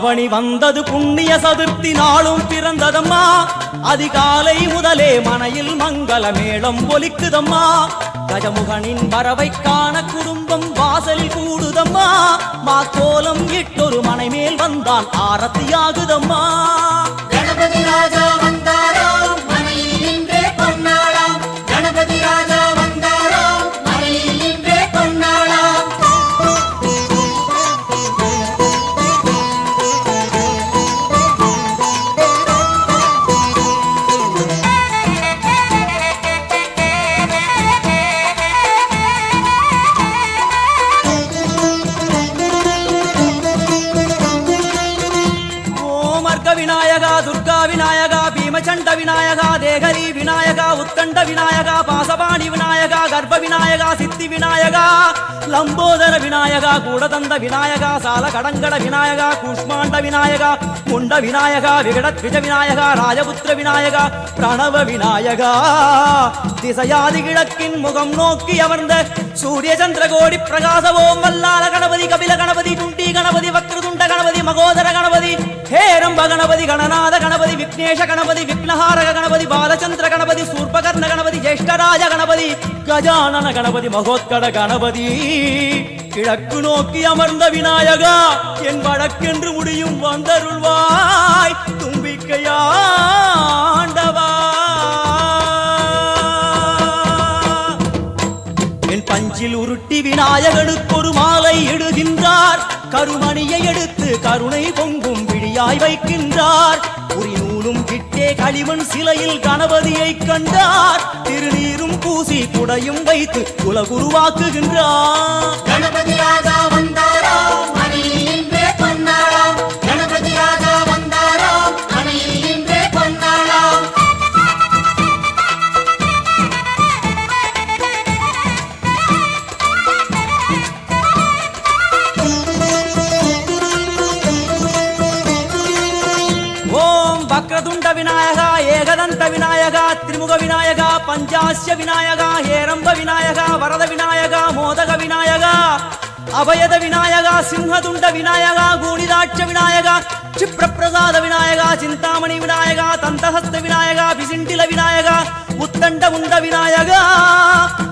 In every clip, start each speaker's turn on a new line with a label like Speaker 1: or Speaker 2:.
Speaker 1: ஆவணி வந்தது புண்ணிய சதுர்த்தி நாளும் பிறந்ததம்மா. அதிகாலை முதலே மனையில் மங்கள மேளம் ஒலிக்குதம்மா. கஜமுகனின் வரவை காண குடும்பம் வாசலில் கூடுதம்மா. மாக்கோலம் இட்டொரு மனை மேல் வந்தான் ஆரத்தியாகுதம்மா.
Speaker 2: கணபதி ராஜா வந்தாராம் மனையில் நின்றே பொன்னாளாம். கணபதி ராஜா வந்தாராம் மனையில் நின்றே பொன்னாளாம்.
Speaker 1: விநாயகா துர்கா விநாயகா பீமச்சண்ட விநாயகா தேகரி விநாயகா உத்தண்ட விநாயகா பாசபாணி விநாயகா கர்ப்ப விநாயகா சித்தி விநாயகா லம்போதர விநாயகா கூடதந்த விநாயகா சால கடங்கட விநாயகா கூஷ்மாண்ட விநாயகா முண்ட விநாயகா விகடத்விஜ விநாயகா ராஜபுத்திர விநாயகா பிரணவ விநாயகா. திசையாதி கிழக்கின் முகம் நோக்கி அமர்ந்த சூரிய சந்திரகோடி பிரகாசவோம் வல்லால கணபதி கபில கணபதி துண்டி கணபதி வக்ரதுண்ட கணபதி மகோதர கணபதி ஹேரம்ப கணபதி கணநாத கணபதி விக்னேஷ கணபதி விக்னஹாரக கணபதி பாலச்சந்திர கணபதி சூர்பகர்ண கணபதி ஜேஷ்டராஜ கணபதி கஜானன கணபதி மகோத்கட கணபதி. கிழக்கு நோக்கி அமர்ந்த விநாயகா என் வழக்கென்று முடியும் வந்தருள்வாய் தும்பிக்கையாண்டவா. என் பஞ்சில் உருட்டி விநாயகனுக்கு ஒரு மாலை இடுகின்றார். கருமணியை எடுத்து கருணை பொங்கும் விழியாய் வைக்கின்றார். உரி நூலும் கிட்டே களிமண் சிலையில் கணபதியை கண்டார். திருநீரும் பூசி குடையும் வைத்து குலகுருவாக்குகின்றார்.
Speaker 2: கணபதி ராஜா வந்தாராம் மனையில் நின்றே பொன்னாளாம். கணபதி ராஜா வந்தாராம் மனையில் நின்றே பொன்னாளாம்.
Speaker 1: வக்ரதுண்ட விநாயகா ஏகதந்த விநாயகா திரிமுக விநாயகா பஞ்சாஸ்ய விநாயகா ஹேரம்ப விநாயகா வரத விநாயகா மோதக விநாயகா அபயத விநாயகா சிம்ஹதுண்ட விநாயகா கூணிதாட்ச விநாயகா க்ஷிப்ரபிரசாத விநாயகா சிந்தாமணி விநாயகா தந்தஹஸ்த விநாயகா பிசிண்டில விநாயகா உத்தண்ட உண்ட விநாயகா.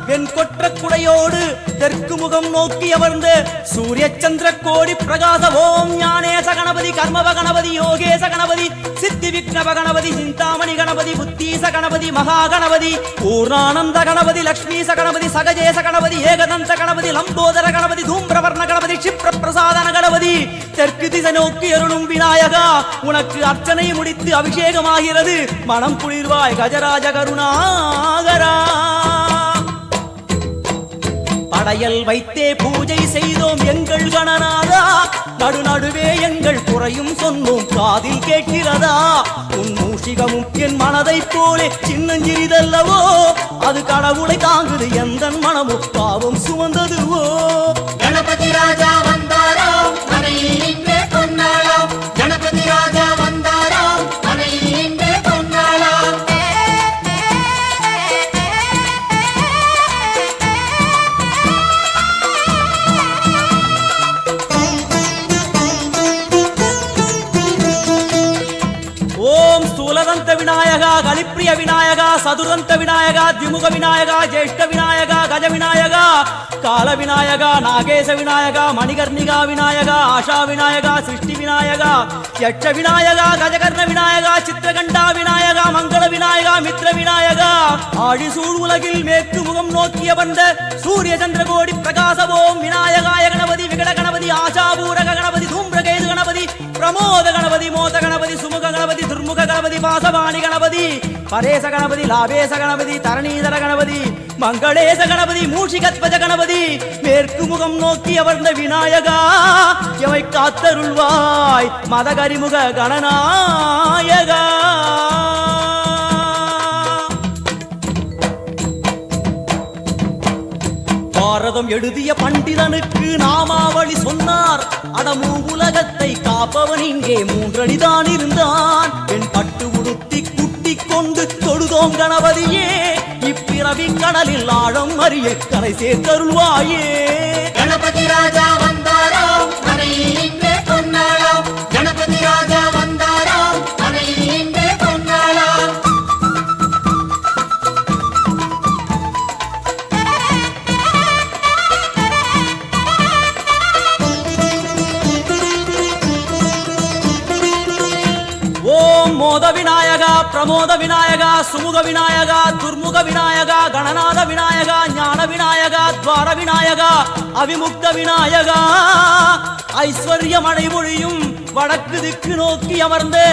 Speaker 1: வெண்கொற்ற குடையோடு தெற்கு முகம் நோக்கி அமர்ந்து சூரிய சந்திர கோடி பிரகாச ஓம் ஞானேச கணபதி கர்மவ கணபதி யோகேச கணபதி சித்தி விக்னவ கணபதி சிந்தாமணி கணபதி புத்தீச கணபதி மகா கணபதி பூர்ணானந்த கணபதி லக்ஷ்மீச கணபதி சகஜேச கணபதி ஏகதந்த கணபதி லம்போதர கணபதி தூம்பிரவர்ண கணபதி க்ஷிப்ர பிரசாதன கணபதி. தெற்கு திசை நோக்கி அருளும் விநாயகா உனக்கு அர்ச்சனை முடித்து அபிஷேகமாகிறது. மனம் குளிர்வாய் கஜராஜ கருணாகரா. படையல் வைத்தே பூஜை செய்தோம் எங்கள் கணநாதா. நடுநடுவே எங்கள் குறையும் சொன்னோம் காதில் கேட்கிறதா. உன் மூஷிகமும் என் மனதை போலே சின்னஞ்சிறிதல்லவோ. அது கடவுளை தாங்குது எந்த மனமும் பாவம் சுமந்ததுவோ.
Speaker 2: கணபதி ராஜா வந்தாராம் மனையில் நின்றே பொன்னாளாம். கணபதி ராஜா வந்தாராம் மனையில் நின்றே பொன்னாளாம்.
Speaker 1: ஓம் ஸ்தூலதந்த விநாயகா கலிப்பிரிய விநாயகா சதுரந்த விநாயகா திமுக விநாயகா ஜேஷ்ட விநாயகா கஜ விநாயகா கால விநாயகா நாகேச விநாயகா மணிகர்ணிகா விநாயகா ஆஷா விநாயகா சிருஷ்டி விநாயகா யட்ச விநாயகா கஜகர்ண விநாயகா சித்திரகண்டா விநாயகா மங்கள விநாயகா மித்ர விநாயகா. ஆழிசூழ் உலகில் மேற்கு முகம் நோக்கிய வந்த சூரிய சந்திரகோடி பிரகாசவோம் விநாயகாய கணபதி விகட கணபதி ஆசாபூரக கணபதி தூம்பிரகேது கணபதி பிரமோத கணபதி மோத கணபதி சுமுக கணபதி துர்முக கணபதி பாசவாணி கணபதி பரேச கணபதி லாபேச கணபதி தரணீதர கணபதி மங்களேச கணபதி மூஷிகத்வஜ கணபதி. மேற்கு முகம் நோக்கி அமர்ந்த விநாயகா எவை காத்தருள்வாய் மதகரிமுக கணநாயகா. பாரதம் எழுதிய பண்டிதனுக்கு நாமாவளி சொன்னார். அடமூ உலகத்தை காப்பவன் இங்கே மூன்றடிதான் இருந்தான். என் பட்டு உடுத்தி குட்டிக் கொண்டு தொழுதோம் கணபதியே. இப்பிறவி கடலில் ஆழம் அறிய கரை சேர்த்தருள்வாயே.
Speaker 2: கணபதி ராஜா வந்தாராம் மனையில் நின்றே பொன்னாளாம். கணபதி கணபதி ராஜா வந்தாராம் மனையில் இன்றே பொன்னாளாம்
Speaker 1: ஓம் மோத விநாயகா பிரமோத விநாயகா சுமுக விநாயகா துர்முக விநாயகா கணநாத விநாயகா ஞான விநாயகா துவார விநாயகா அவிமுக்த விநாயகா ஐஸ்வர்ய மழை பொழியும் வடக்கு திக்கு நோக்கி அமர்ந்து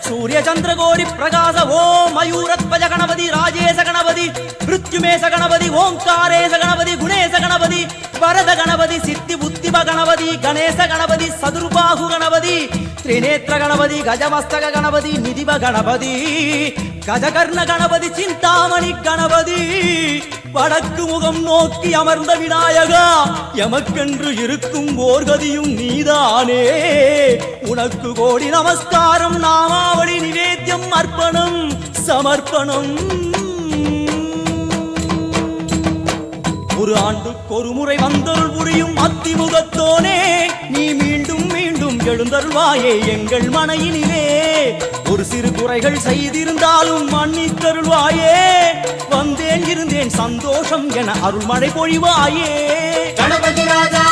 Speaker 1: சூரிய சந்திரகோடி பிரகாச ஓம் மயூரத்வஜ கணபதி ராஜேச கணபதி மிருத்யுமேச கணபதி ஓங்காரேச கணபதி குணேச கணபதி வரத கணபதி சித்தி புத்திம கணபதி கணேச கணபதி சதுர்பாகு கணபதி திரிநேத்திர கணபதி கஜமஸ்தக கணபதி நிதிப கணபதி கஜகர்ண கணபதி சிந்தாமணி கணபதி வடக்கு முகம் நோக்கி அமர்ந்த விநாயகா எமக்கென்று இருக்கும் ஓர்கதியும் நீதானே உனக்கு கோடி நமஸ்காரம் நாமாவளி நிவேத்தியம் அர்ப்பணம் சமர்ப்பணம் ஒரு ஆண்டுக்கு ஒரு முறை வந்தருள் புரியும் அத்திமுகத்தோனே நீ மீண்டும் மீண்டும் எழுந்தருள்வாயே எங்கள் மனையினிலே ஒரு சிறு குறைகள் செய்திருந்தாலும் மன்னித்தருள்வாயே வந்தேன் இருந்தேன் சந்தோஷம் என அருள்மழை பொழிவாயே
Speaker 2: கணபதி ராஜா